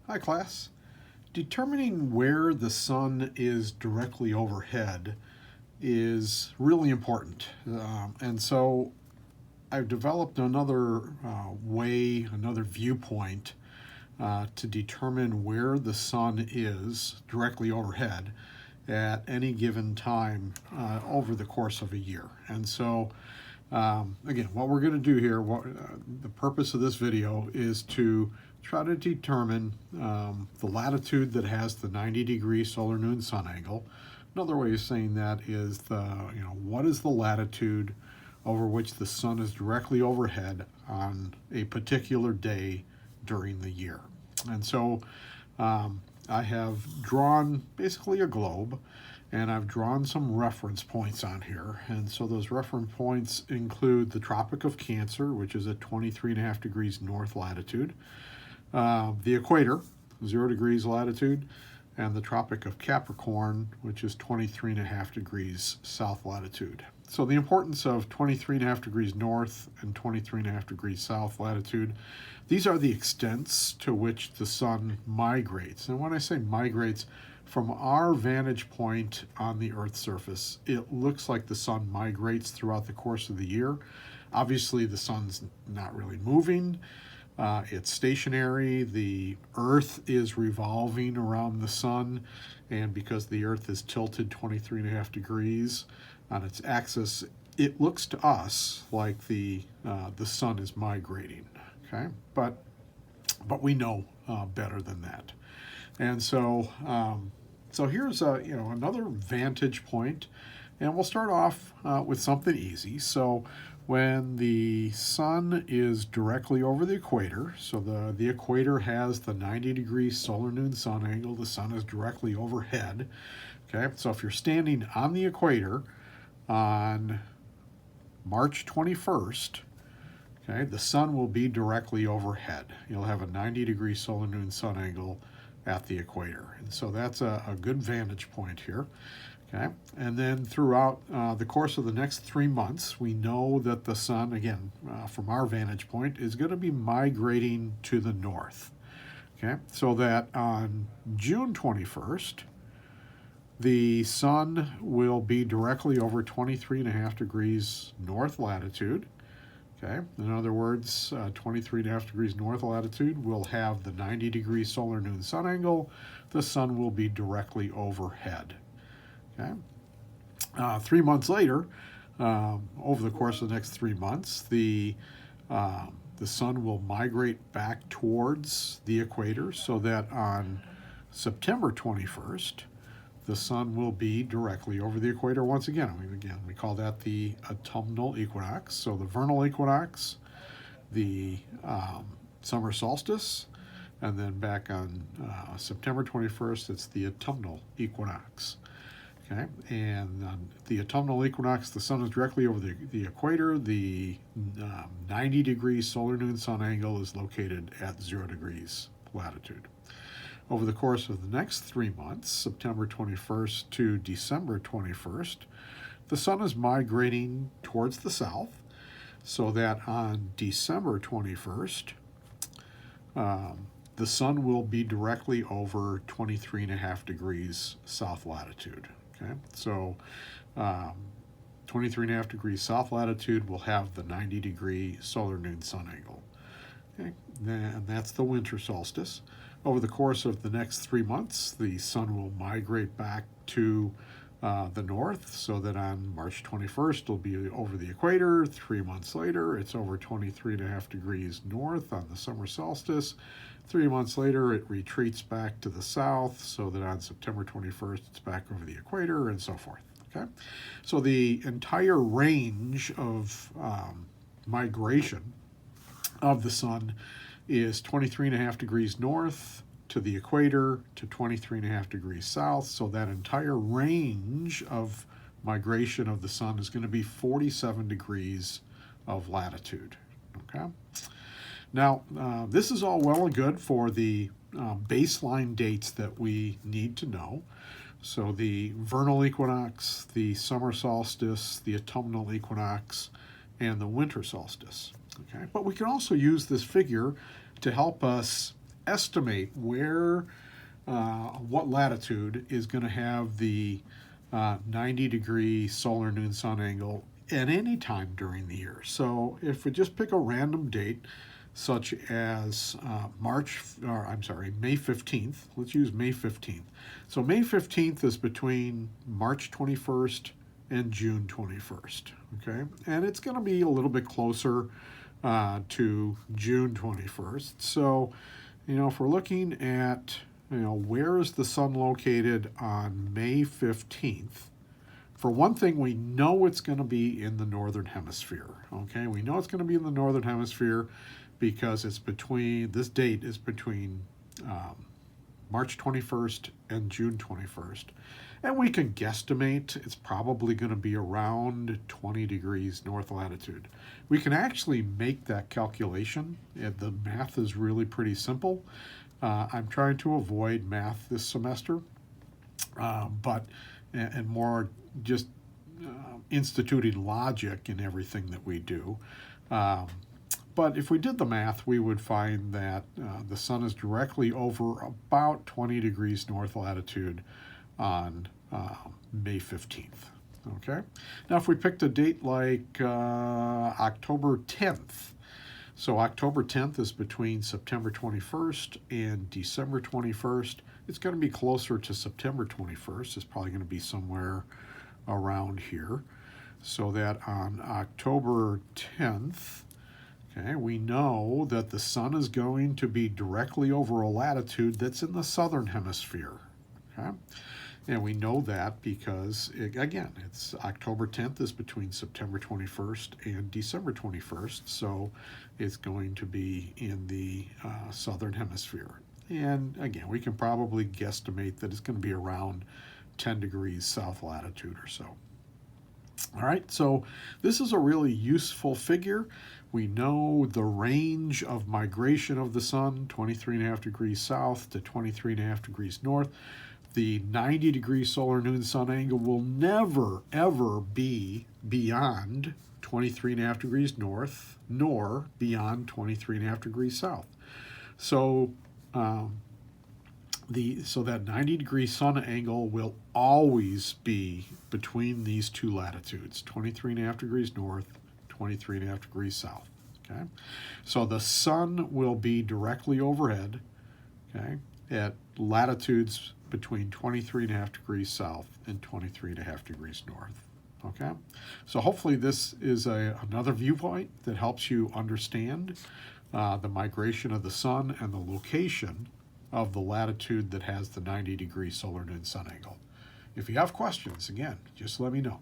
Hi class. Determining where the sun is directly overhead is really important. And so I've developed another another viewpoint to determine where the sun is directly overhead at any given time over the course of a year. And so again, what we're going to do here, the purpose of this video is to try to determine the latitude that has the 90-degree solar noon sun angle. Another way of saying that is what is the latitude over which the sun is directly overhead on a particular day during the year. And so I have drawn basically a globe, and I've drawn some reference points on here. And so those reference points include the Tropic of Cancer, which is at 23.5 degrees north latitude, the equator, 0 degrees latitude, and the Tropic of Capricorn, which is 23.5 degrees south latitude. So the importance of 23.5 degrees north and 23.5 degrees south latitude, these are the extents to which the sun migrates. And when I say migrates, from our vantage point on the Earth's surface, it looks like the sun migrates throughout the course of the year. Obviously, the sun's not really moving. It's stationary. The Earth is revolving around the sun, and because the Earth is tilted 23.5 degrees on its axis, it looks to us like the sun is migrating. Okay, but we know better than that, and so so here's another vantage point, and we'll start off with something easy. So when the sun is directly over the equator, so the equator has the 90-degree solar noon sun angle, the sun is directly overhead. Okay, so if you're standing on the equator on March 21st, okay, the sun will be directly overhead. You'll have a 90-degree solar noon sun angle at the equator. And so that's a good vantage point here. Okay, and then throughout the course of the next 3 months, we know that the sun, again, from our vantage point, is going to be migrating to the north. Okay, so that on June 21st, the sun will be directly over 23.5 degrees north latitude. Okay, in other words, 23.5 degrees north latitude will have the 90-degree solar noon sun angle. The sun will be directly overhead. Okay, 3 months later, over the course of the next 3 months, the sun will migrate back towards the equator, so that on September 21st, the sun will be directly over the equator once again. We call that the autumnal equinox. So the vernal equinox, the summer solstice, and then back on September 21st, it's the autumnal equinox. Okay, and on the autumnal equinox, the sun is directly over the equator. The 90-degree solar noon sun angle is located at 0 degrees latitude. Over the course of the next 3 months, September 21st to December 21st, the sun is migrating towards the south, so that on December 21st, the sun will be directly over 23.5 degrees south latitude. Okay, so 23.5 degrees south latitude will have the 90-degree solar noon sun angle. Okay, and that's the winter solstice. Over the course of the next 3 months, the sun will migrate back to the north, so that on March 21st, it'll be over the equator. 3 months later, it's over 23.5 degrees north on the summer solstice. 3 months later, it retreats back to the south, so that on September 21st, it's back over the equator, and so forth. Okay, so the entire range of migration of the sun is 23.5 degrees north to the equator to 23.5 degrees south. So that entire range of migration of the sun is going to be 47 degrees of latitude. Okay. Now, this is all well and good for the baseline dates that we need to know. So the vernal equinox, the summer solstice, the autumnal equinox, and the winter solstice. Okay, but we can also use this figure to help us estimate where, what latitude is going to have the 90-degree solar noon sun angle at any time during the year. So if we just pick a random date, such as May 15th, let's use May 15th. So May 15th is between March 21st and June 21st, okay? And it's going to be a little bit closer to June 21st. So, if we're looking at, where is the sun located on May 15th? For one thing, we know it's going to be in the northern hemisphere, okay? We know it's going to be in the northern hemisphere because this date is between March 21st and June 21st. And we can guesstimate it's probably going to be around 20 degrees north latitude. We can actually make that calculation. The math is really pretty simple. I'm trying to avoid math this semester, and more just instituting logic in everything that we do. But if we did the math, we would find that the sun is directly over about 20 degrees north latitude on May 15th. Okay. Now, if we picked a date like October 10th, so October 10th is between September 21st and December 21st. It's going to be closer to September 21st. It's probably going to be somewhere around here. So that on October 10th, okay, we know that the sun is going to be directly over a latitude that's in the southern hemisphere. Okay? And we know that because, again, it's October 10th is between September 21st and December 21st, so it's going to be in the southern hemisphere. And again, we can probably guesstimate that it's going to be around 10 degrees south latitude or so. All right, so this is a really useful figure. We know the range of migration of the sun, 23.5 degrees south to 23.5 degrees north. The 90-degree solar noon sun angle will never, ever be beyond 23.5 degrees north, nor beyond 23.5 degrees south. So, that 90-degree sun angle will always be between these two latitudes, 23.5 degrees north, 23.5 degrees south. Okay, so the sun will be directly overhead, okay, at latitudes between 23.5 degrees south and 23.5 degrees north. Okay, so hopefully this is another viewpoint that helps you understand the migration of the sun and the location of the latitude that has the 90-degree solar noon sun angle. If you have questions, again, just let me know.